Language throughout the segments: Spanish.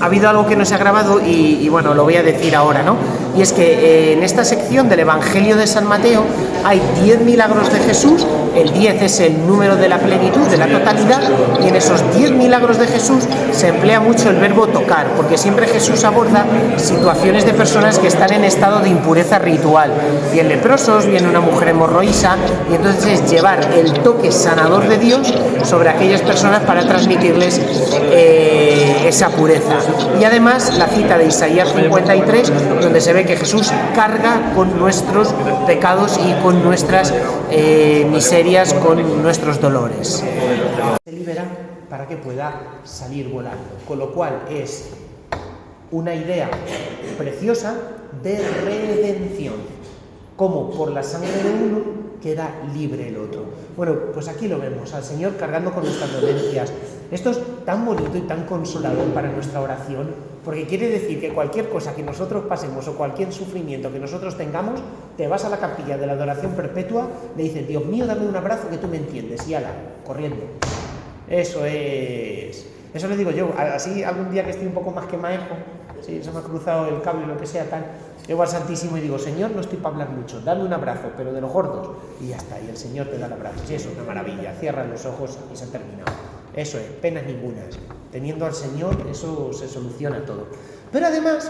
ha habido algo que no se ha grabado y bueno, lo voy a decir ahora, ¿no? Y es que en esta sección del Evangelio de San Mateo hay 10 milagros de Jesús, el 10 es el número de la plenitud, de la totalidad, y en esos 10 milagros de Jesús se emplea mucho el verbo tocar, porque siempre Jesús aborda situaciones de personas que están en estado de impureza ritual, bien leprosos, bien una mujer hemorroísa, y entonces es llevar el toque sanador de Dios sobre aquellas personas para transmitirles esa pureza. Y además la cita de Isaías 53, donde se ve que Jesús carga con nuestros pecados y con nuestras miserias, con nuestros dolores. Se libera para que pueda salir volando, con lo cual es una idea preciosa de redención, como por la sangre de uno queda libre el otro. Bueno, pues aquí lo vemos, al Señor cargando con nuestras dolencias. Esto es tan bonito y tan consolador para nuestra oración, porque quiere decir que cualquier cosa que nosotros pasemos o cualquier sufrimiento que nosotros tengamos, te vas a la capilla de la adoración perpetua, le dices, Dios mío, dame un abrazo que tú me entiendes, y ala, corriendo. Eso es. Eso le digo yo, así algún día que estoy un poco más quemaejo, si se me ha cruzado el cable o lo que sea, tal, llego al Santísimo y digo, Señor, no estoy para hablar mucho, dame un abrazo, pero de los gordos, y ya está, y el Señor te da el abrazo, y eso es una maravilla, cierra los ojos y se ha terminado. Eso es, penas ningunas. Teniendo al Señor, eso se soluciona todo. Pero además,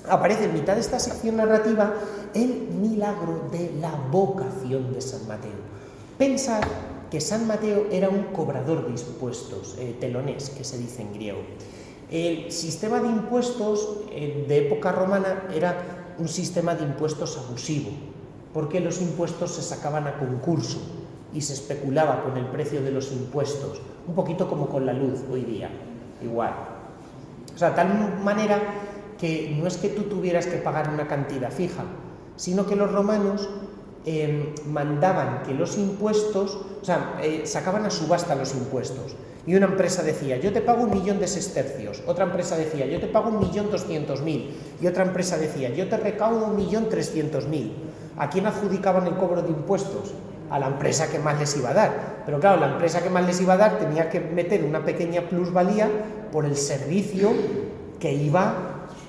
aparece en mitad de esta sección narrativa el milagro de la vocación de San Mateo. Pensad que San Mateo era un cobrador de impuestos, telonés, que se dice en griego. El sistema de impuestos de época romana era un sistema de impuestos abusivo, porque los impuestos se sacaban a concurso y se especulaba con el precio de los impuestos, un poquito como con la luz hoy día, igual. O sea, tal manera que no es que tú tuvieras que pagar una cantidad fija, sino que los romanos mandaban que los impuestos, o sea, sacaban a subasta los impuestos. Y una empresa decía, yo te pago 1.000.000 de sestercios, otra empresa decía, yo te pago 1.200.000, y otra empresa decía, yo te recaudo 1.300.000. ¿A quién adjudicaban el cobro de impuestos? A la empresa que más les iba a dar. Pero claro, la empresa que más les iba a dar tenía que meter una pequeña plusvalía por el servicio que iba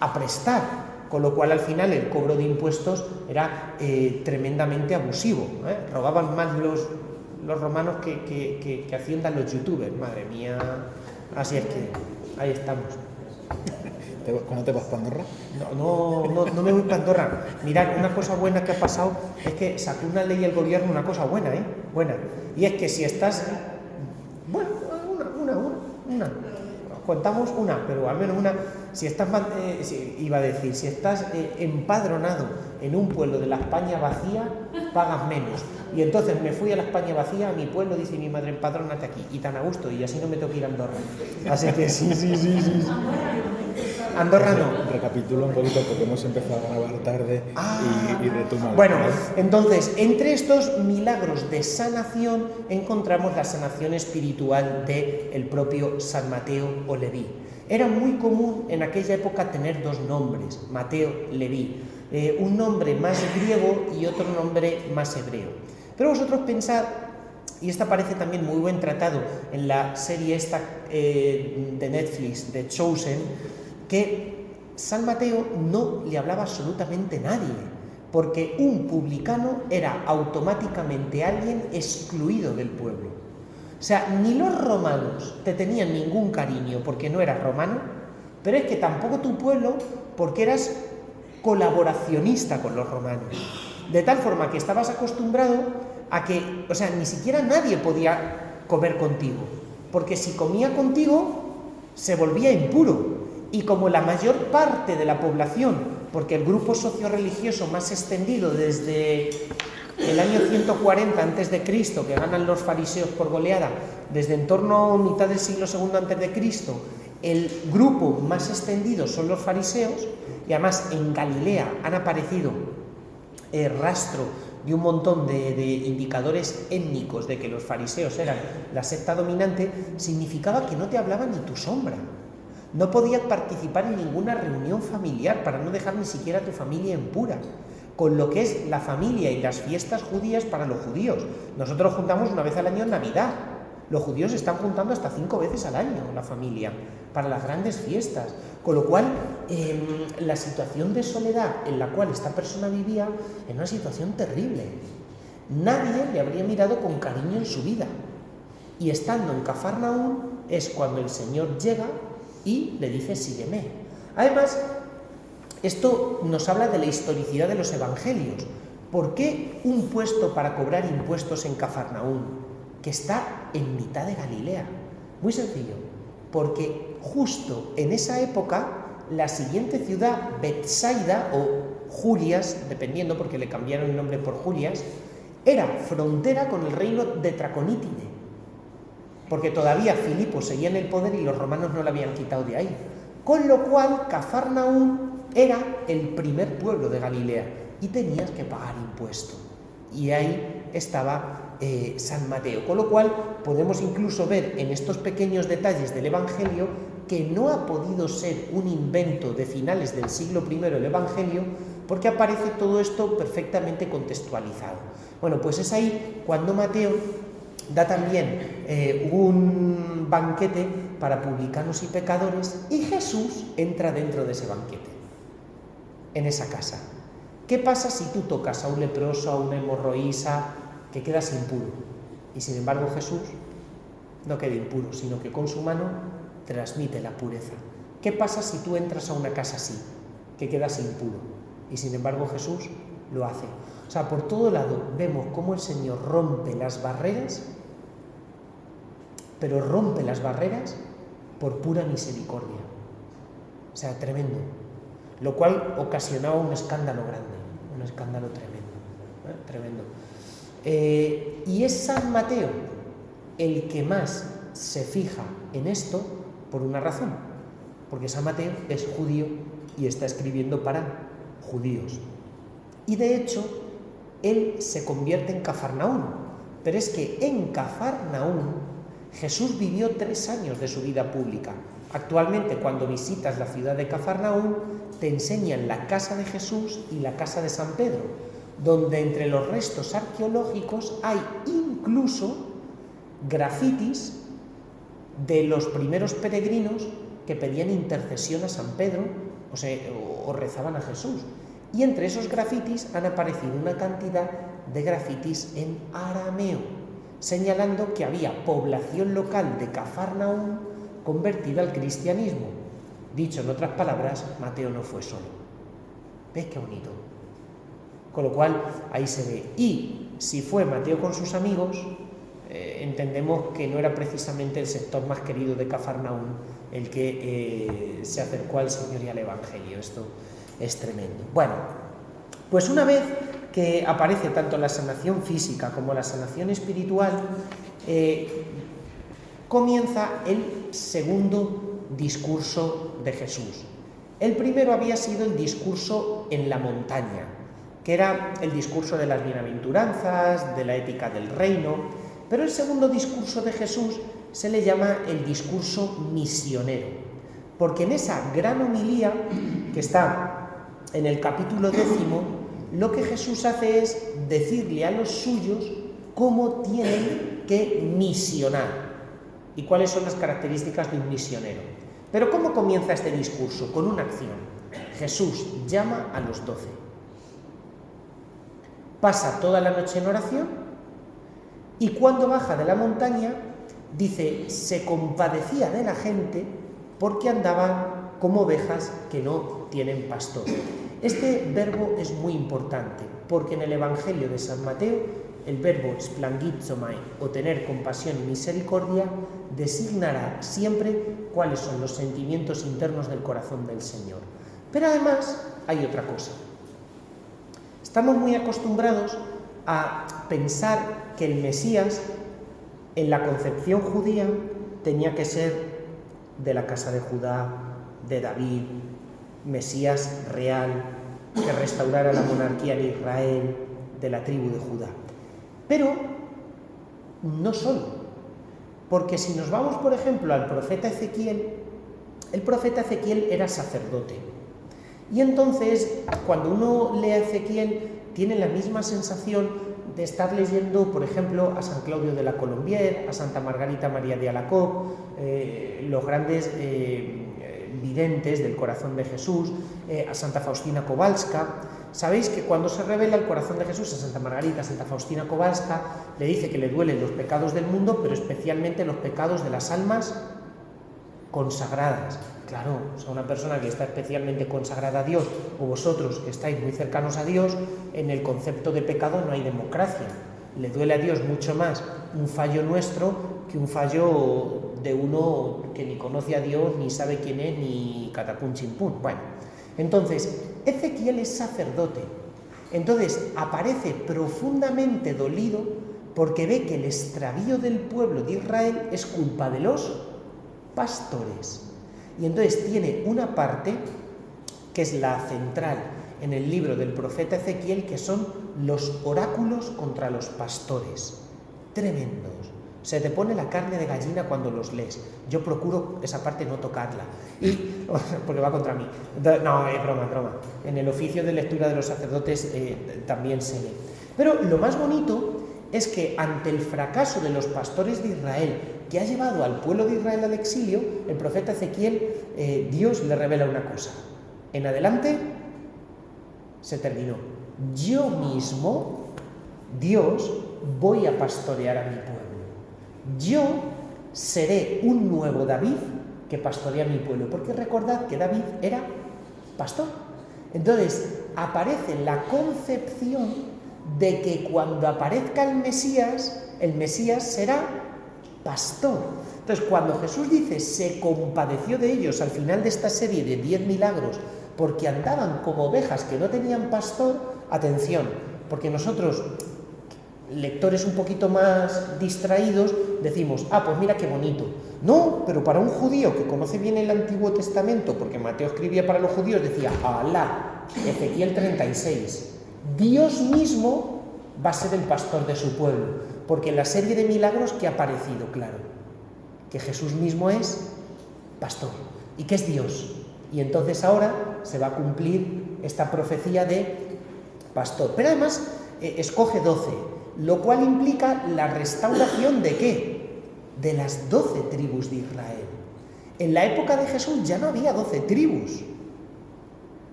a prestar, con lo cual al final el cobro de impuestos era tremendamente abusivo, ¿eh? Robaban más los romanos que haciendan los youtubers, madre mía. Así es que ahí estamos. ¿Cuándo te vas para Andorra? No me voy para Andorra. Mirad, una cosa buena que ha pasado es que sacó una ley el gobierno, una cosa buena, buena. Y es que si estás... Bueno, una. Contamos una, pero al menos una. Si estás, iba a decir, si estás empadronado en un pueblo de la España vacía, pagas menos. Y entonces me fui a la España vacía, a mi pueblo, dice mi madre, empadrónate aquí. Y tan a gusto, y así no me tengo que ir a Andorra. Así que sí. Andorra no. Recapitula un poquito porque hemos empezado a grabar tarde y retoma. Bueno, entonces, entre estos milagros de sanación encontramos la sanación espiritual del propio San Mateo o Leví. Era muy común en aquella época tener dos nombres, Mateo, Leví, un nombre más griego y otro nombre más hebreo. Pero vosotros pensad, y esta parece también muy buen tratado en la serie esta de Netflix, de Chosen, que San Mateo no le hablaba absolutamente nadie, porque un publicano era automáticamente alguien excluido del pueblo. O sea, ni los romanos te tenían ningún cariño porque no eras romano, pero es que tampoco tu pueblo porque eras colaboracionista con los romanos. De tal forma que estabas acostumbrado a que, o sea, ni siquiera nadie podía comer contigo, porque si comía contigo se volvía impuro. Y como la mayor parte de la población, porque el grupo socio-religioso más extendido desde el año 140 a.C., que ganan los fariseos por goleada, desde en torno a mitad del siglo II a.C., el grupo más extendido son los fariseos, y además en Galilea han aparecido rastro de un montón de indicadores étnicos de que los fariseos eran la secta dominante, significaba que no te hablaba ni tu sombra. No podías participar en ninguna reunión familiar para no dejar ni siquiera a tu familia impura, con lo que es la familia y las fiestas judías para los judíos. Nosotros juntamos una vez al año en Navidad, Los judíos se están juntando hasta 5 veces al año, la familia, para las grandes fiestas. Con lo cual, la situación de soledad en la cual esta persona vivía era una situación terrible. Nadie le habría mirado con cariño en su vida. Y estando en Cafarnaún es cuando el Señor llega y le dice: sígueme. Además, esto nos habla de la historicidad de los evangelios. ¿Por qué un puesto para cobrar impuestos en Cafarnaún, que está en mitad de Galilea? Muy sencillo, porque justo en esa época la siguiente ciudad, Betsaida o Julias, dependiendo porque le cambiaron el nombre por Julias, era frontera con el reino de Traconítide, porque todavía Filipo seguía en el poder y los romanos no lo habían quitado de ahí. Con lo cual, Cafarnaún era el primer pueblo de Galilea y tenías que pagar impuesto. Y ahí estaba San Mateo. Con lo cual, podemos incluso ver en estos pequeños detalles del Evangelio que no ha podido ser un invento de finales del siglo I el Evangelio, porque aparece todo esto perfectamente contextualizado. Bueno, pues es ahí cuando Mateo da también un banquete para publicanos y pecadores, y Jesús entra dentro de ese banquete, en esa casa. ¿Qué pasa si tú tocas a un leproso, a una hemorroísa, que quedas impuro? Y sin embargo Jesús no queda impuro, sino que con su mano transmite la pureza. ¿Qué pasa si tú entras a una casa así, que quedas impuro? Y sin embargo Jesús lo hace. O sea, por todo lado vemos cómo el Señor rompe las barreras, pero rompe las barreras por pura misericordia. O sea, tremendo. Lo cual ocasionaba un escándalo grande, un escándalo tremendo. Y es San Mateo el que más se fija en esto por una razón, porque San Mateo es judío y está escribiendo para judíos. Y de hecho, él se convierte en Cafarnaún, pero es que en Cafarnaún Jesús vivió 3 años de su vida pública. Actualmente, cuando visitas la ciudad de Cafarnaún, te enseñan la casa de Jesús y la casa de San Pedro, donde entre los restos arqueológicos hay incluso grafitis de los primeros peregrinos que pedían intercesión a San Pedro o rezaban a Jesús. Y entre esos grafitis han aparecido una cantidad de grafitis en arameo, señalando que había población local de Cafarnaún convertida al cristianismo. Dicho en otras palabras, Mateo no fue solo. ¿Ves qué bonito? Con lo cual, ahí se ve. Y si fue Mateo con sus amigos, entendemos que no era precisamente el sector más querido de Cafarnaún el que se acercó al Señor y al Evangelio. Esto es tremendo. Bueno, pues una vez que aparece tanto la sanación física como la sanación espiritual, comienza el segundo discurso de Jesús. El primero había sido el discurso en la montaña, que era el discurso de las bienaventuranzas, de la ética del reino, pero el segundo discurso de Jesús se le llama el discurso misionero, porque en esa gran homilía que está en el capítulo 10, lo que Jesús hace es decirle a los suyos cómo tienen que misionar y cuáles son las características de un misionero. Pero ¿cómo comienza este discurso? Con una acción. Jesús llama a los 12. Pasa toda la noche en oración y cuando baja de la montaña, dice, se compadecía de la gente porque andaban como ovejas que no tienen pastor. Este verbo es muy importante porque en el Evangelio de San Mateo el verbo splangizomai o tener compasión y misericordia designará siempre cuáles son los sentimientos internos del corazón del Señor. Pero además hay otra cosa. Estamos muy acostumbrados a pensar que el Mesías en la concepción judía tenía que ser de la casa de Judá, de David, Mesías real, que restaurara la monarquía en Israel, de la tribu de Judá. Pero no solo, porque si nos vamos, por ejemplo, al profeta Ezequiel, el profeta Ezequiel era sacerdote. Y entonces, cuando uno lee a Ezequiel, tiene la misma sensación de estar leyendo, por ejemplo, a San Claudio de la Colombière, a Santa Margarita María de Alacoque, los grandes videntes del corazón de Jesús, a Santa Faustina Kowalska. Sabéis que cuando se revela el corazón de Jesús a Santa Margarita, a Santa Faustina Kowalska, le dice que le duelen los pecados del mundo, pero especialmente los pecados de las almas consagradas. Claro, o sea, una persona que está especialmente consagrada a Dios, o vosotros que estáis muy cercanos a Dios, en el concepto de pecado no hay democracia. Le duele a Dios mucho más un fallo nuestro que un fallo de uno que ni conoce a Dios, ni sabe quién es, ni catapum chimpún. Bueno, entonces, Ezequiel es sacerdote. Entonces, aparece profundamente dolido porque ve que el extravío del pueblo de Israel es culpa de los pastores. Y entonces tiene una parte que es la central en el libro del profeta Ezequiel, que son los oráculos contra los pastores. Tremendos. Se te pone la carne de gallina cuando los lees. Yo procuro esa parte no tocarla, porque va contra mí. No, es broma. En el oficio de lectura de los sacerdotes también se lee. Pero lo más bonito es que ante el fracaso de los pastores de Israel, que ha llevado al pueblo de Israel al exilio, el profeta Ezequiel, Dios le revela una cosa. En adelante se terminó. Yo mismo, Dios, voy a pastorear a mi pueblo. Yo seré un nuevo David que pastorea a mi pueblo, porque recordad que David era pastor. Entonces aparece la concepción de que cuando aparezca el Mesías será pastor. Entonces, cuando Jesús dice se compadeció de ellos al final de esta serie de 10 milagros porque andaban como ovejas que no tenían pastor, atención, porque nosotros, lectores un poquito más distraídos, decimos, pues mira qué bonito. No, pero para un judío que conoce bien el Antiguo Testamento, porque Mateo escribía para los judíos, decía, Alá, Ezequiel 36, Dios mismo va a ser el pastor de su pueblo, porque en la serie de milagros que ha aparecido, claro, que Jesús mismo es pastor y que es Dios. Y entonces ahora se va a cumplir esta profecía de pastor. Pero además escoge 12, lo cual implica la restauración ¿de qué? De las 12 tribus de Israel. En la época de Jesús ya no había 12 tribus.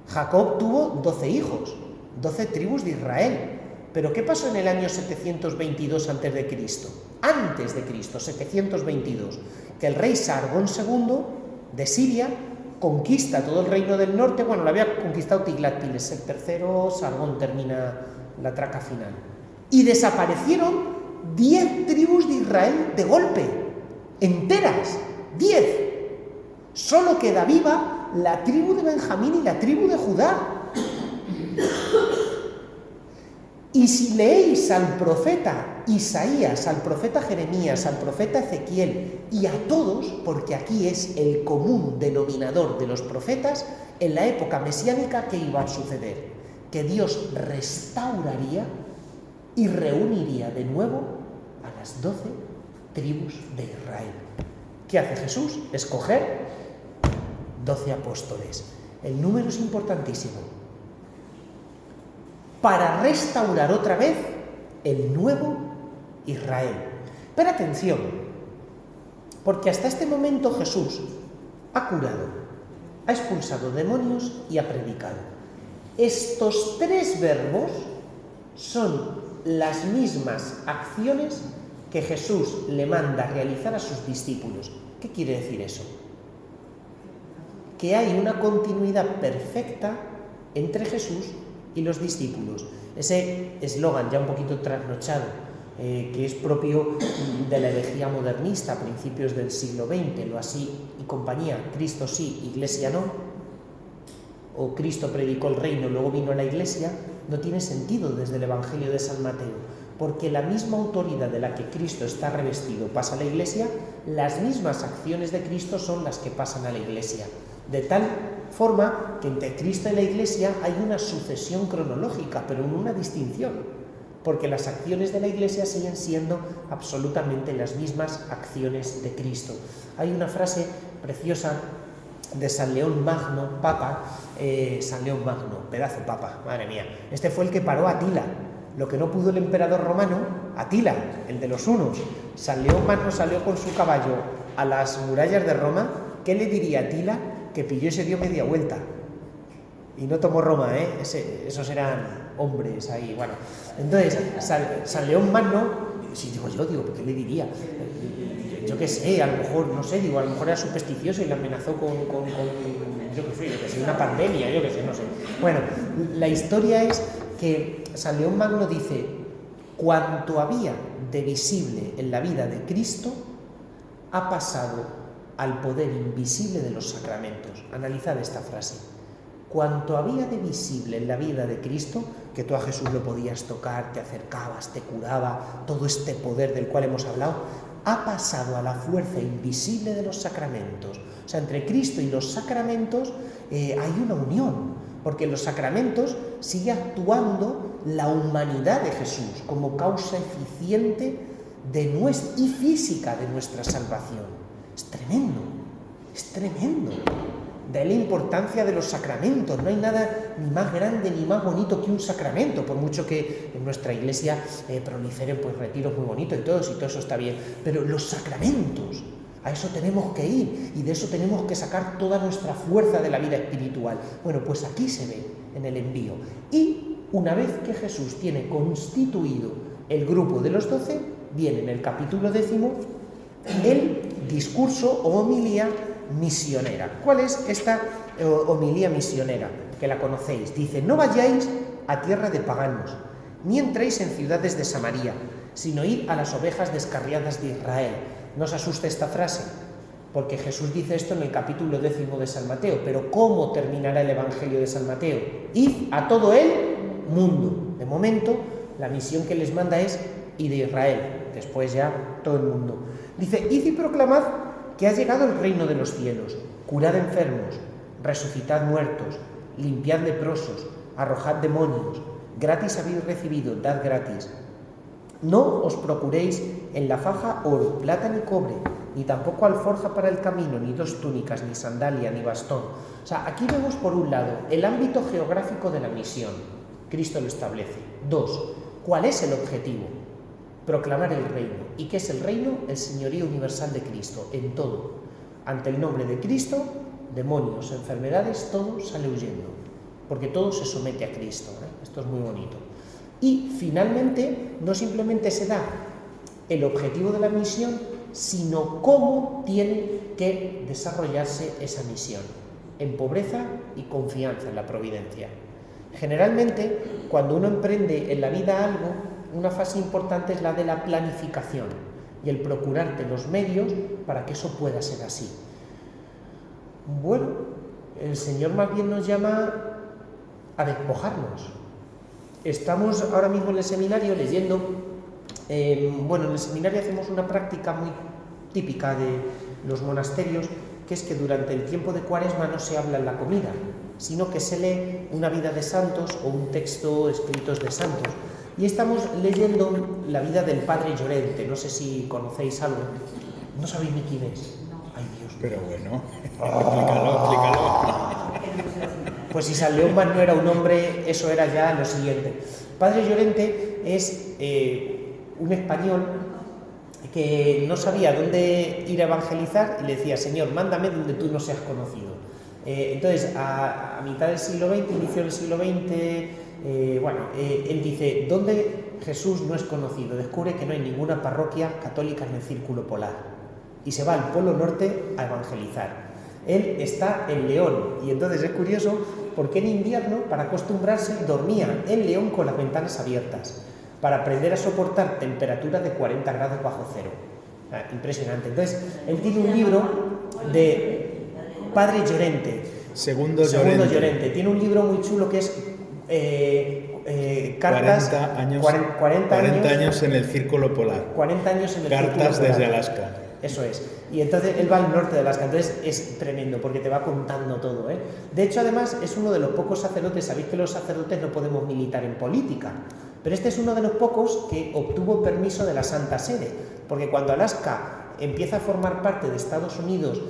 Jacob tuvo 12 hijos, 12 tribus de Israel. Pero ¿qué pasó en el año 722 antes de Cristo? Antes de Cristo, 722, que el rey Sargón II de Siria conquista todo el reino del norte. Bueno, lo había conquistado Tiglat-Pileser III, Sargón termina la traca final. Y desaparecieron 10 tribus de Israel de golpe, enteras, 10. Solo queda viva la tribu de Benjamín y la tribu de Judá. Y si leéis al profeta Isaías, al profeta Jeremías, al profeta Ezequiel y a todos, porque aquí es el común denominador de los profetas, en la época mesiánica, ¿qué iba a suceder? Que Dios restauraría y reuniría de nuevo a las 12 tribus de Israel. ¿Qué hace Jesús? Escoger 12 apóstoles. El número es importantísimo. Para restaurar otra vez el nuevo Israel. Pero atención, porque hasta este momento Jesús ha curado, ha expulsado demonios y ha predicado. Estos 3 verbos son las mismas acciones que Jesús le manda realizar a sus discípulos. ¿Qué quiere decir eso? Que hay una continuidad perfecta entre Jesús y los discípulos. Ese eslogan ya un poquito trasnochado, que es propio de la herejía modernista a principios del siglo XX, lo así y compañía, Cristo sí, Iglesia no, o Cristo predicó el reino, luego vino la Iglesia, no tiene sentido desde el Evangelio de San Mateo, porque la misma autoridad de la que Cristo está revestido pasa a la Iglesia, las mismas acciones de Cristo son las que pasan a la Iglesia. De tal forma que entre Cristo y la Iglesia hay una sucesión cronológica, pero en una distinción, porque las acciones de la Iglesia siguen siendo absolutamente las mismas acciones de Cristo. Hay una frase preciosa de San León Magno, Papa, San León Magno, pedazo papa, madre mía. Este fue el que paró a Atila. Lo que no pudo el emperador romano, Atila, el de los hunos, San León Magno salió con su caballo a las murallas de Roma. ¿Qué le diría Atila? Que pilló y se dio media vuelta. Y no tomó Roma, ¿eh? Esos eran hombres ahí, bueno. Entonces, San León Magno, si digo, ¿qué le diría? Yo qué sé, a lo mejor, no sé, digo, a lo mejor era supersticioso y le amenazó con yo qué sé, una pandemia, yo qué sé, no sé. Bueno, la historia es que San León Magno dice: cuanto había de visible en la vida de Cristo ha pasado al poder invisible de los sacramentos. Analizad esta frase. Cuanto había de visible en la vida de Cristo, que tú a Jesús lo podías tocar, te acercabas, te curaba, todo este poder del cual hemos hablado, ha pasado a la fuerza invisible de los sacramentos. O sea, entre Cristo y los sacramentos hay una unión, porque en los sacramentos sigue actuando la humanidad de Jesús como causa eficiente y física de nuestra salvación. Es tremendo, es tremendo. De ahí la importancia de los sacramentos. No hay nada ni más grande ni más bonito que un sacramento, por mucho que en nuestra iglesia proliferen pues retiros muy bonitos y todo eso está bien, pero los sacramentos, a eso tenemos que ir y de eso tenemos que sacar toda nuestra fuerza de la vida espiritual. Bueno, pues aquí se ve en el envío. Y una vez que Jesús tiene constituido el grupo de los 12, viene en el capítulo 10 el discurso o homilía misionera. ¿Cuál es esta homilía misionera? Que la conocéis. Dice: no vayáis a tierra de paganos, ni entréis en ciudades de Samaria, sino id a las ovejas descarriadas de Israel. ¿No os asusta esta frase? Porque Jesús dice esto en el capítulo 10 de San Mateo. Pero ¿cómo terminará el Evangelio de San Mateo? Id a todo el mundo. De momento, la misión que les manda es id de Israel. Después ya todo el mundo. Dice: id y proclamad que ha llegado el reino de los cielos. Curad enfermos, resucitad muertos, limpiad leprosos, arrojad demonios. Gratis habéis recibido, dad gratis. No os procuréis en la faja oro, plata ni cobre, ni tampoco alforja para el camino, ni 2 túnicas, ni sandalia, ni bastón. O sea, aquí vemos por un lado el ámbito geográfico de la misión. Cristo lo establece. 2. ¿Cuál es el objetivo? Proclamar el reino. ¿Y qué es el reino? El señorío universal de Cristo, en todo. Ante el nombre de Cristo, demonios, enfermedades, todo sale huyendo, porque todo se somete a Cristo, ¿eh? Esto es muy bonito. Y finalmente, no simplemente se da el objetivo de la misión, sino cómo tiene que desarrollarse esa misión, en pobreza y confianza en la providencia. Generalmente, cuando uno emprende en la vida algo, una fase importante es la de la planificación y el procurarte los medios para que eso pueda ser así. Bueno, el Señor más bien nos llama a despojarnos. Estamos ahora mismo en el seminario leyendo, en el seminario hacemos una práctica muy típica de los monasterios, que es que durante el tiempo de Cuaresma no se habla en la comida, sino que se lee una vida de santos o un texto escritos de santos. Y estamos leyendo la vida del Padre Llorente. No sé si conocéis algo. No sabéis ni quién es. Ay, Dios mío. Pero bueno, explícalo. Pues si San León Magno era un hombre, eso era ya lo siguiente. Padre Llorente es un español que no sabía dónde ir a evangelizar y le decía: Señor, mándame donde tú no seas conocido. Entonces, a mitad del siglo XX, inicio del siglo XX, él dice: ¿dónde Jesús no es conocido? Descubre que no hay ninguna parroquia católica en el círculo polar y se va al Polo Norte a evangelizar. Él está en León y entonces es curioso porque en invierno, para acostumbrarse, dormía en León con las ventanas abiertas para aprender a soportar temperaturas de 40 grados bajo cero. Impresionante. Entonces, él tiene un libro de Padre Llorente. Segundo Llorente. Tiene un libro muy chulo que es cartas, 40 años en el círculo polar. 40 años en el cartas círculo polar. Desde Alaska. Eso es. Y entonces él va al norte de Alaska, entonces es tremendo porque te va contando todo, ¿eh? De hecho, además, es uno de los pocos sacerdotes. Sabéis que los sacerdotes no podemos militar en política, pero este es uno de los pocos que obtuvo permiso de la Santa Sede, porque cuando Alaska empieza a formar parte de Estados Unidos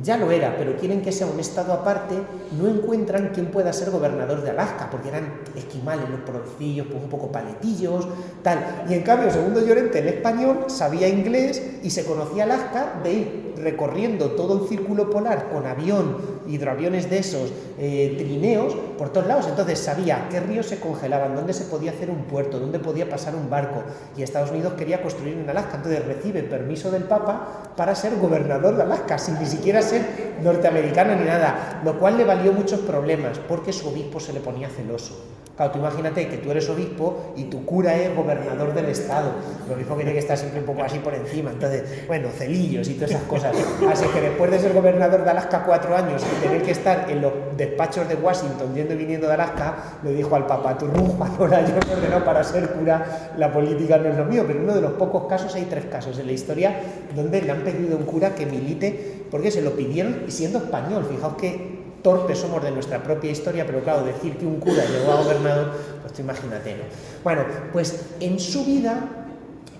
ya lo era, pero quieren que sea un estado aparte, no encuentran quién pueda ser gobernador de Alaska, porque eran esquimales, los pobrecillos, pues un poco paletillos, tal. Y en cambio, segundo Llorente, el español, sabía inglés y se conocía Alaska de ir recorriendo todo el círculo polar con avión, hidroaviones de esos, trineos, por todos lados. Entonces sabía qué ríos se congelaban, dónde se podía hacer un puerto, dónde podía pasar un barco. Y Estados Unidos quería construir en Alaska, entonces recibe permiso del Papa para ser gobernador de Alaska, sin ni siquiera ser norteamericano ni nada, lo cual le valió muchos problemas, porque su obispo se le ponía celoso. Claro, tú imagínate que tú eres obispo y tu cura es gobernador del estado. El obispo tiene que estar siempre un poco así por encima. Entonces, bueno, celillos y todas esas cosas. Así que después de ser gobernador de Alaska 4 años y tener que estar en los despachos de Washington yendo y viniendo de Alaska, le dijo al Papa: tú rumba, ahora yo me ordeno para ser cura, la política no es lo mío. Pero en uno de los pocos casos, hay 3 casos en la historia donde le han pedido a un cura que milite, porque se lo pidieron y siendo español. Fijaos que torpes somos de nuestra propia historia, pero claro, decir que un cura llegó a gobernador, pues tú imagínate, ¿no? Bueno, pues en su vida,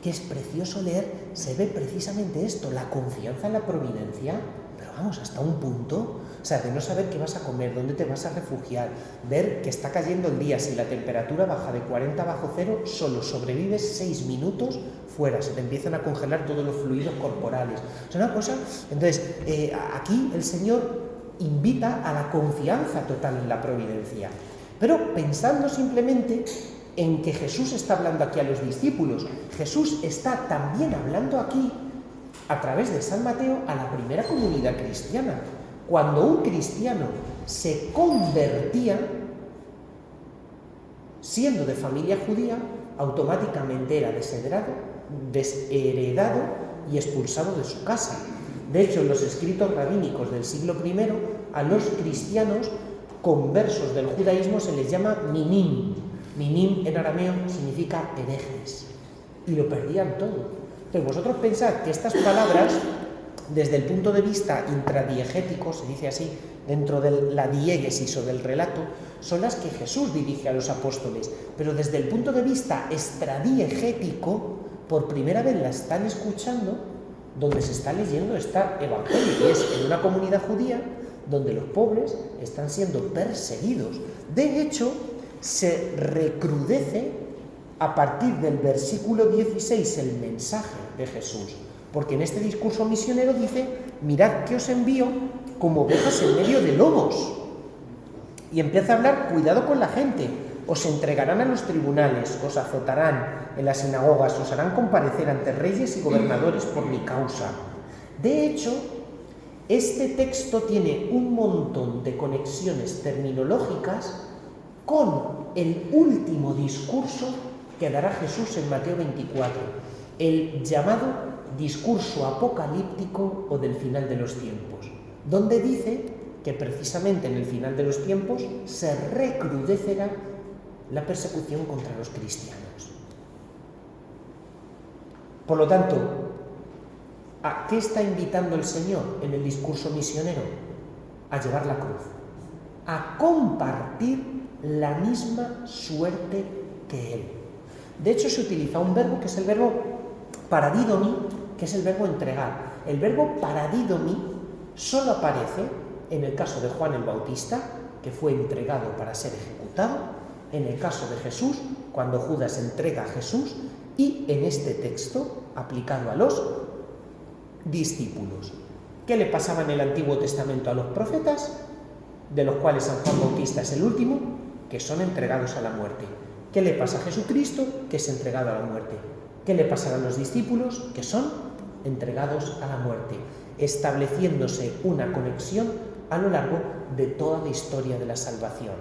que es precioso leer, se ve precisamente esto, la confianza en la providencia, pero vamos, hasta un punto, o sea, de no saber qué vas a comer, dónde te vas a refugiar, ver que está cayendo el día, si la temperatura baja de 40 bajo cero, solo sobrevives 6 minutos fuera, se te empiezan a congelar todos los fluidos corporales. Es una cosa, entonces, aquí el Señor invita a la confianza total en la providencia, pero pensando simplemente en que Jesús está hablando aquí a los discípulos. Jesús está también hablando aquí, a través de San Mateo, a la primera comunidad cristiana. Cuando un cristiano se convertía, siendo de familia judía, automáticamente era desheredado y expulsado de su casa. De hecho, en los escritos rabínicos del siglo I, a los cristianos conversos del judaísmo se les llama minim. Minim en arameo significa herejes. Y lo perdían todo. Entonces, vosotros pensad que estas palabras, desde el punto de vista intradiegético, se dice así, dentro de la diégesis o del relato, son las que Jesús dirige a los apóstoles. Pero desde el punto de vista extradiegético, por primera vez la están escuchando donde se está leyendo este evangelio, y es en una comunidad judía donde los pobres están siendo perseguidos. De hecho, se recrudece a partir del versículo 16 el mensaje de Jesús, porque en este discurso misionero dice: mirad que os envío como ovejas en medio de lobos. Y empieza a hablar: cuidado con la gente, os entregarán a los tribunales, os azotarán en las sinagogas, os harán comparecer ante reyes y gobernadores por mi causa. De hecho, este texto tiene un montón de conexiones terminológicas con el último discurso que dará Jesús en Mateo 24, el llamado discurso apocalíptico o del final de los tiempos, donde dice que precisamente en el final de los tiempos se recrudecerá la persecución contra los cristianos. Por lo tanto, ¿a qué está invitando el Señor en el discurso misionero? A llevar la cruz, a compartir la misma suerte que Él. De hecho, se utiliza un verbo que es el verbo paradidomi, que es el verbo entregar. El verbo paradidomi solo aparece en el caso de Juan el Bautista, que fue entregado para ser ejecutado, en el caso de Jesús, cuando Judas entrega a Jesús, y en este texto aplicado a los discípulos. ¿Qué le pasaba en el Antiguo Testamento a los profetas? De los cuales San Juan Bautista es el último, que son entregados a la muerte. ¿Qué le pasa a Jesucristo? Que es entregado a la muerte. ¿Qué le pasará a los discípulos? Que son entregados a la muerte, estableciéndose una conexión a lo largo de toda la historia de la salvación.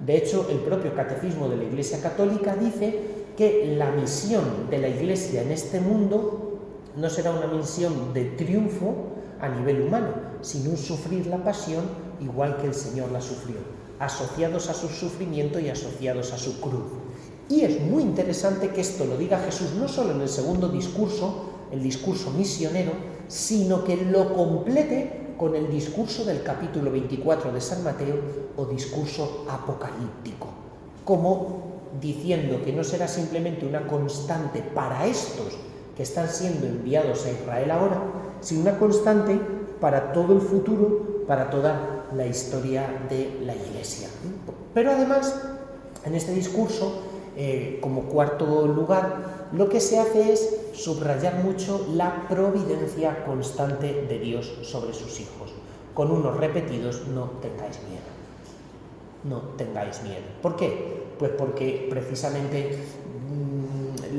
De hecho, el propio Catecismo de la Iglesia Católica dice que la misión de la Iglesia en este mundo no será una misión de triunfo a nivel humano, sino un sufrir la pasión igual que el Señor la sufrió, asociados a su sufrimiento y asociados a su cruz. Y es muy interesante que esto lo diga Jesús no solo en el segundo discurso, el discurso misionero, sino que lo complete con el discurso del capítulo 24 de San Mateo o discurso apocalíptico, como diciendo que no será simplemente una constante para estos que están siendo enviados a Israel ahora, sino una constante para todo el futuro, para toda la historia de la Iglesia. Pero además, en este discurso, como cuarto lugar, lo que se hace es subrayar mucho la providencia constante de Dios sobre sus hijos. Con unos repetidos: no tengáis miedo. No tengáis miedo. ¿Por qué? Pues porque precisamente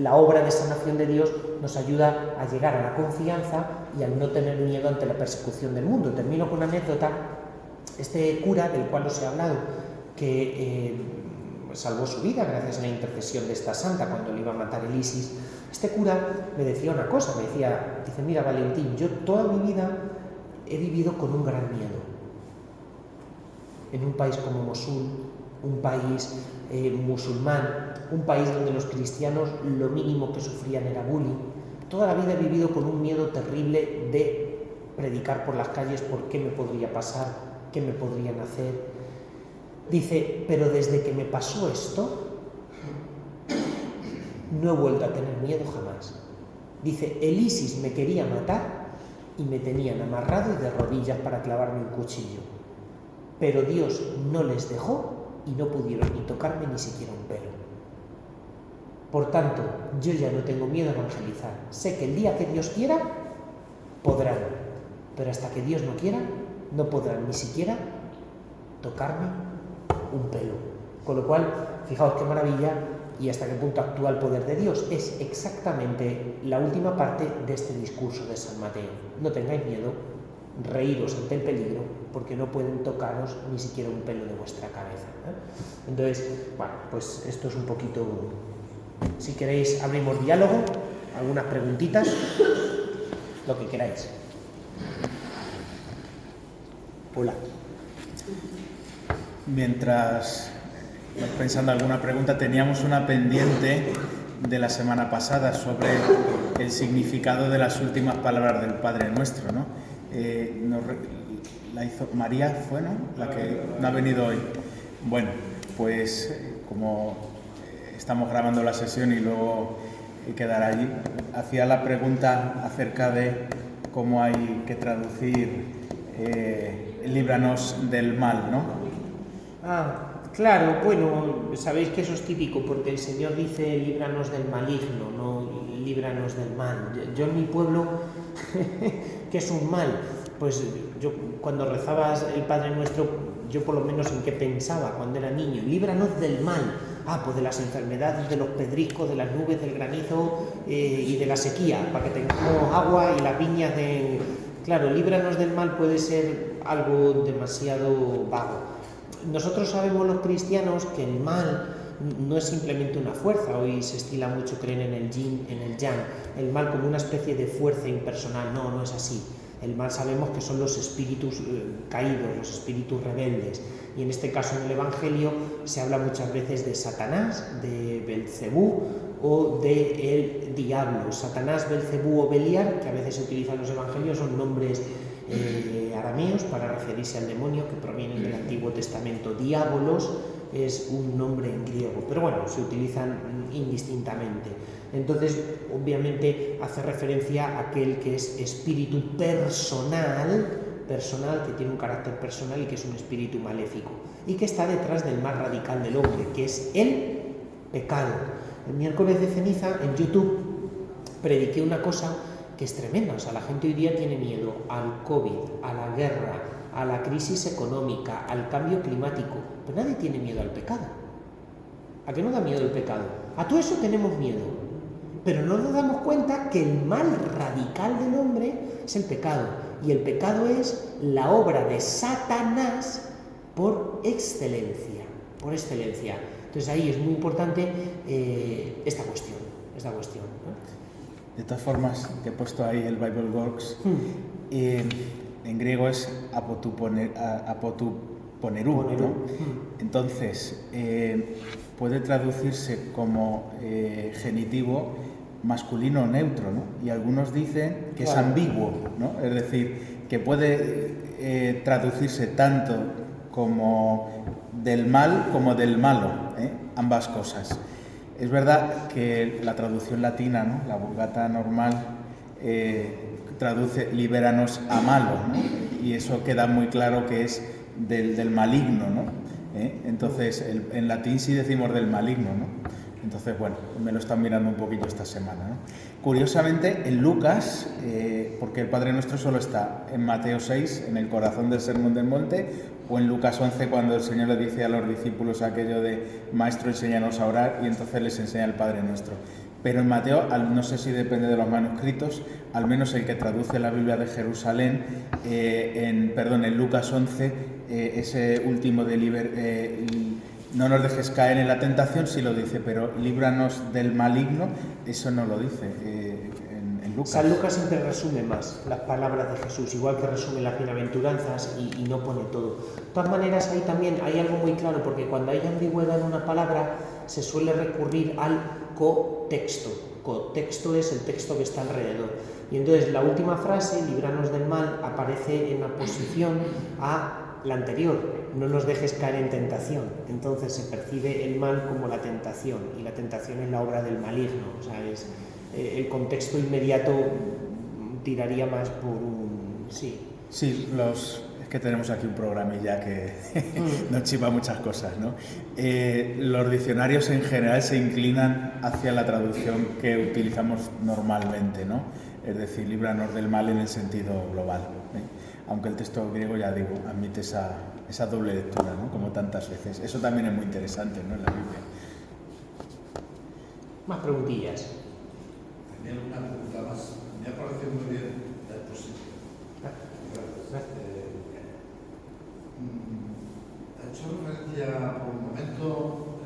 la obra de sanación de Dios nos ayuda a llegar a la confianza y al no tener miedo ante la persecución del mundo. Termino con una anécdota. Este cura del cual os he hablado, que salvó su vida gracias a la intercesión de esta santa cuando le iba a matar el ISIS, este cura me decía una cosa, dice: mira, Valentín, yo toda mi vida he vivido con un gran miedo. En un país como Mosul, un país musulmán, un país donde los cristianos lo mínimo que sufrían era bullying, toda la vida he vivido con un miedo terrible de predicar por las calles por qué me podría pasar, qué me podrían hacer. Dice: pero desde que me pasó esto, no he vuelto a tener miedo jamás. Dice: el ISIS me quería matar y me tenían amarrado y de rodillas para clavarme un cuchillo. Pero Dios no les dejó y no pudieron ni tocarme ni siquiera un pelo. Por tanto, yo ya no tengo miedo a evangelizar. Sé que el día que Dios quiera, podrán. Pero hasta que Dios no quiera, no podrán ni siquiera tocarme un pelo. Con lo cual, fijaos qué maravilla y hasta qué punto actúa el poder de Dios. Es exactamente la última parte de este discurso de San Mateo. No tengáis miedo, reíros ante el peligro, porque no pueden tocaros ni siquiera un pelo de vuestra cabeza. Entonces, bueno, pues esto es un poquito... Si queréis, abrimos diálogo, algunas preguntitas, lo que queráis. Hola. Mientras pensando alguna pregunta, teníamos una pendiente de la semana pasada sobre el significado de las últimas palabras del Padre Nuestro, ¿no? La hizo María, fue, ¿no? La que no ha venido hoy. Bueno, pues como estamos grabando la sesión y luego quedará allí, hacía la pregunta acerca de cómo hay que traducir líbranos del mal, ¿no? Claro, bueno, sabéis que eso es típico porque el Señor dice líbranos del maligno, no líbranos del mal. Yo en mi pueblo, ¿qué es un mal? Pues yo cuando rezabas el Padre Nuestro, yo por lo menos en qué pensaba cuando era niño: líbranos del mal. Pues de las enfermedades, de los pedriscos, de las nubes, del granizo y de la sequía, para que tengamos agua y las viñas de... Claro, líbranos del mal puede ser algo demasiado vago. Nosotros sabemos los cristianos que el mal no es simplemente una fuerza. Hoy se estila mucho creer en el yin, en el yang, el mal como una especie de fuerza impersonal. No es así. El mal sabemos que son los espíritus caídos, los espíritus rebeldes. Y en este caso en el Evangelio se habla muchas veces de Satanás, de Belcebú o de el diablo. Satanás, Belcebú o Beliar, que a veces se utilizan en los Evangelios, son nombres arameos para referirse al demonio que provienen del Antiguo Testamento. Diabolos es un nombre en griego, pero bueno, se utilizan indistintamente. Entonces, obviamente, hace referencia a aquel que es espíritu personal, que tiene un carácter personal y que es un espíritu maléfico y que está detrás del más radical del hombre, que es el pecado. El miércoles de ceniza en YouTube prediqué una cosa que es tremenda. O sea, la gente hoy día tiene miedo al COVID, a la guerra, a la crisis económica, al cambio climático, pero nadie tiene miedo al pecado. ¿A qué no da miedo el pecado? A todo eso tenemos miedo, pero no nos damos cuenta que el mal radical del hombre es el pecado, y el pecado es la obra de Satanás por excelencia, Entonces ahí es muy importante esta cuestión, ¿no? De todas formas, te he puesto ahí el Bible Works, en griego es apotuponerú, ¿no? Entonces, puede traducirse como genitivo masculino o neutro, ¿no? Y algunos dicen que es ambiguo, ¿no? Es decir, que puede traducirse tanto como del mal como del malo, ambas cosas. Es verdad que la traducción latina, ¿no? La Vulgata normal, traduce libéranos a malo, ¿no? Y eso queda muy claro que es del maligno, ¿no? Entonces, en latín sí decimos del maligno, ¿no? Entonces, bueno, me lo están mirando un poquillo esta semana, ¿no? Curiosamente, en Lucas, porque el Padre Nuestro solo está en Mateo 6, en el corazón del Sermón del Monte, o en Lucas 11, cuando el Señor le dice a los discípulos aquello de Maestro, enséñanos a orar, y entonces les enseña el Padre Nuestro. Pero en Mateo, no sé si depende de los manuscritos, al menos el que traduce la Biblia de Jerusalén, en Lucas 11, ese último de no nos dejes caer en la tentación, sí lo dice, pero líbranos del maligno, eso no lo dice en Lucas. San Lucas siempre resume más las palabras de Jesús, igual que resume las bienaventuranzas y no pone todo. De todas maneras, ahí también hay algo muy claro, porque cuando hay ambigüedad en una palabra, se suele recurrir al cotexto. Cotexto es el texto que está alrededor. Y entonces la última frase, líbranos del mal, aparece en oposición a la anterior, no nos dejes caer en tentación. Entonces se percibe el mal como la tentación, y la tentación es la obra del maligno. O sea, el contexto inmediato tiraría más por un... Sí, es que tenemos aquí un programilla que nos chiva muchas cosas, ¿no? Los diccionarios en general se inclinan hacia la traducción que utilizamos normalmente, ¿no? Es decir, líbranos del mal en el sentido global, aunque el texto griego, ya digo, admite esa doble lectura, ¿no? Como tantas veces. Eso también es muy interesante, ¿no? En la Biblia. Más preguntillas. También una pregunta más. Me ha parecido muy bien la exposición. Ha hecho referencia por un momento,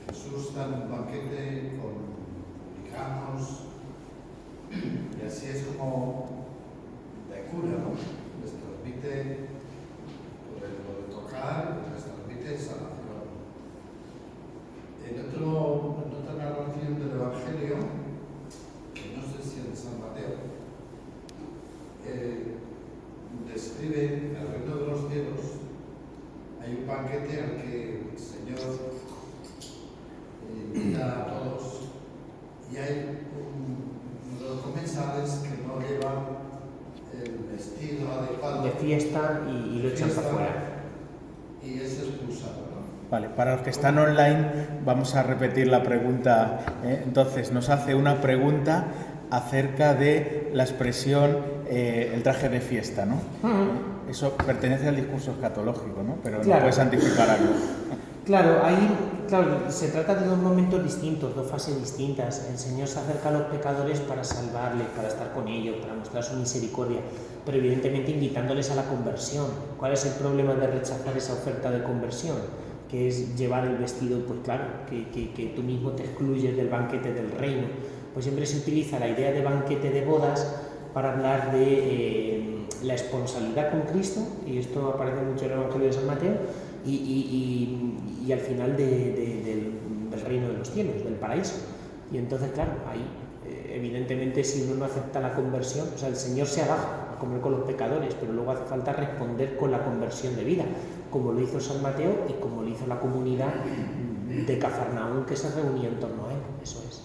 Jesús da un banquete con publicanos, y así es como de cura, ¿no? Les transmite, por el de tocar, les transmite sanación. En otra narración del Evangelio, que no sé si es de San Mateo, describe el reino de los cielos. Hay un banquete al que el Señor invita a todos, y hay uno de los comensales que no lleva el vestido adecuado De fiesta y lo echan para afuera. Y es expulsado, ¿no? Vale, para los que están online vamos a repetir la pregunta. Entonces, nos hace una pregunta acerca de la expresión el traje de fiesta, ¿no? Eso pertenece al discurso escatológico, ¿no? Pero claro. No puedes anticipar algo. Claro, se trata de dos momentos distintos, dos fases distintas. El Señor se acerca a los pecadores para salvarles, para estar con ellos, para mostrar su misericordia, pero evidentemente invitándoles a la conversión. ¿Cuál es el problema de rechazar esa oferta de conversión? Que es llevar el vestido, pues claro, que tú mismo te excluyes del banquete del reino. Pues siempre se utiliza la idea de banquete de bodas para hablar de la esponsabilidad con Cristo, y esto aparece mucho en el Evangelio de San Mateo, y al final del reino de los cielos, del paraíso. Y entonces, claro, ahí evidentemente si uno no acepta la conversión, o sea, el Señor se abaja a comer con los pecadores, pero luego hace falta responder con la conversión de vida, como lo hizo San Mateo y como lo hizo la comunidad de Cafarnaúm que se reunía en torno a él. Eso es.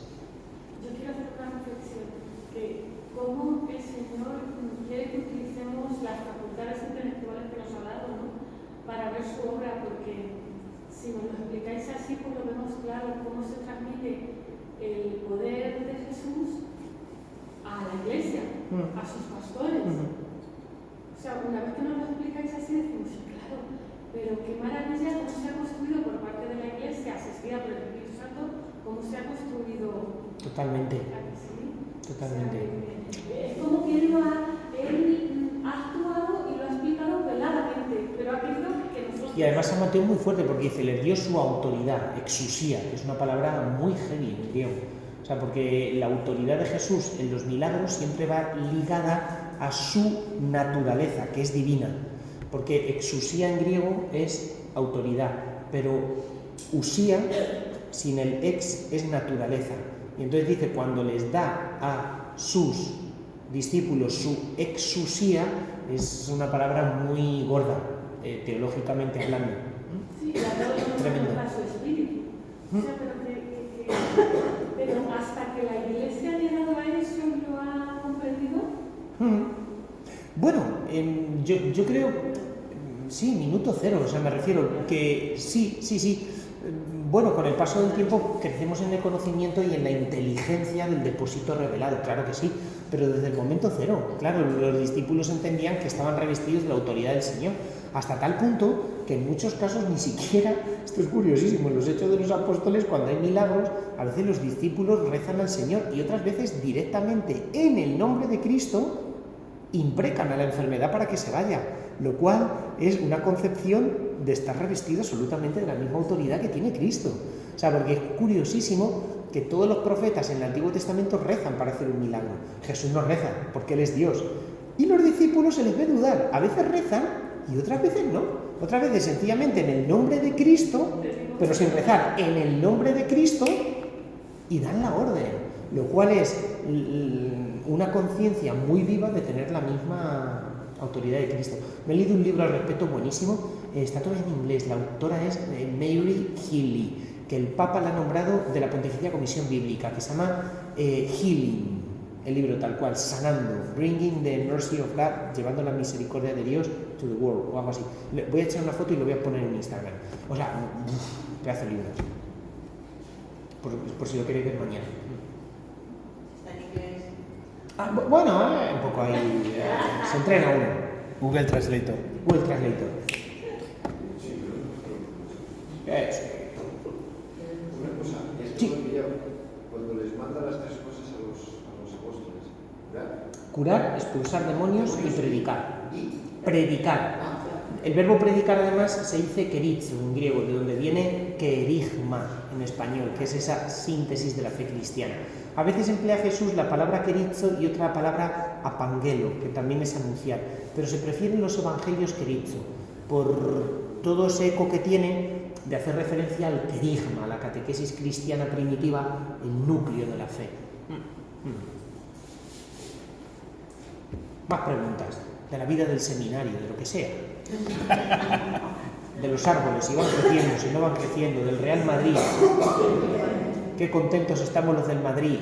Yo quiero hacer una reflexión, que cómo el Señor quiere que utilicemos las facultades intelectuales que nos ha dado, ¿no?, para ver su obra, porque si nos lo explicáis así, pues lo vemos claro, cómo se transmite el poder de Jesús a la Iglesia, a sus pastores. O sea, una vez que nos lo explicáis así, decimos, claro, pero qué maravilla cómo se ha construido por parte de la Iglesia, asistida por el Espíritu Santo, cómo se ha construido. Totalmente. ¿Sí? Totalmente. O sea, es como que él ha actuado y lo ha explicado veladamente, pero ha querido que nosotros... Y además San Mateo es muy fuerte porque dice, le dio su autoridad, exusía, que es una palabra muy heavy en griego. O sea, porque la autoridad de Jesús en los milagros siempre va ligada a su naturaleza, que es divina. Porque exusía en griego es autoridad, pero usía, sin el ex, es naturaleza. Y entonces dice, cuando les da a sus discípulos su exusía, es una palabra muy gorda, teológicamente hablando. Sí, la tremendo. a su espíritu. O sea, pero hasta que la Iglesia ha llegado a eso y lo ha comprendido, Bueno, yo creo, sí, minuto cero, o sea, me refiero que sí. Bueno, con el paso del tiempo crecemos en el conocimiento y en la inteligencia del depósito revelado, claro que sí, pero desde el momento cero, claro, los discípulos entendían que estaban revestidos de la autoridad del Señor, hasta tal punto que en muchos casos ni siquiera, esto es curiosísimo, en los Hechos de los Apóstoles, cuando hay milagros, a veces los discípulos rezan al Señor y otras veces directamente en el nombre de Cristo imprecan a la enfermedad para que se vaya, lo cual es una concepción de estar revestido absolutamente de la misma autoridad que tiene Cristo. O sea, porque es curiosísimo que todos los profetas en el Antiguo Testamento rezan para hacer un milagro. Jesús no reza, porque Él es Dios. Y los discípulos se les ve dudar. A veces rezan y otras veces no. Otras veces sencillamente en el nombre de Cristo, pero sin rezar, en el nombre de Cristo, y dan la orden. Lo cual es una conciencia muy viva de tener la misma autoridad de Cristo. Me he leído un libro al respecto buenísimo, está todo en inglés, la autora es Mary Healy, que el Papa la ha nombrado de la Pontificia Comisión Bíblica, que se llama Healing, el libro tal cual, sanando, bringing the mercy of God, llevando la misericordia de Dios to the world, o algo así. Voy a echar una foto y lo voy a poner en Instagram. O sea, pedazo de libros. Por si lo queréis ver mañana. Bueno, un poco ahí se entrena uno. Google Translator. Google Translator. Eso. Una cosa, esto Sí. lo he pillado. Cuando les manda las tres cosas a los apóstoles, ¿verdad? Curar, expulsar demonios y predicar. Predicar. El verbo predicar además se dice kerizo en griego, de donde viene kerigma en español, que es esa síntesis de la fe cristiana. A veces emplea Jesús la palabra kerizo y otra palabra apangelo, que también es anunciar, pero se prefieren los evangelios kerizo, por todo ese eco que tiene de hacer referencia al kerigma, a la catequesis cristiana primitiva, el núcleo de la fe. Más preguntas, de la vida del seminario, de lo que sea. De los árboles, si van creciendo, si no van creciendo, del Real Madrid. Qué contentos estamos los del Madrid.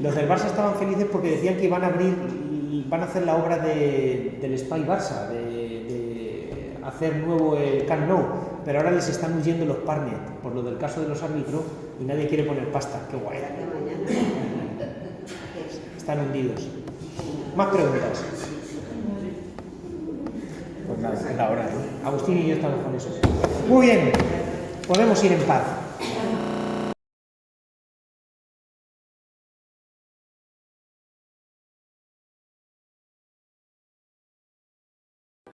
Los del Barça estaban felices porque decían que van a hacer la obra del Spy Barça, de hacer nuevo el Camp Nou, pero ahora les están huyendo los partners por lo del caso de los árbitros y nadie quiere poner pasta. Qué guay. Están hundidos. Más preguntas. Pues nada, es la hora, ¿no? Agustín y yo estamos con eso. Muy bien, podemos ir en paz.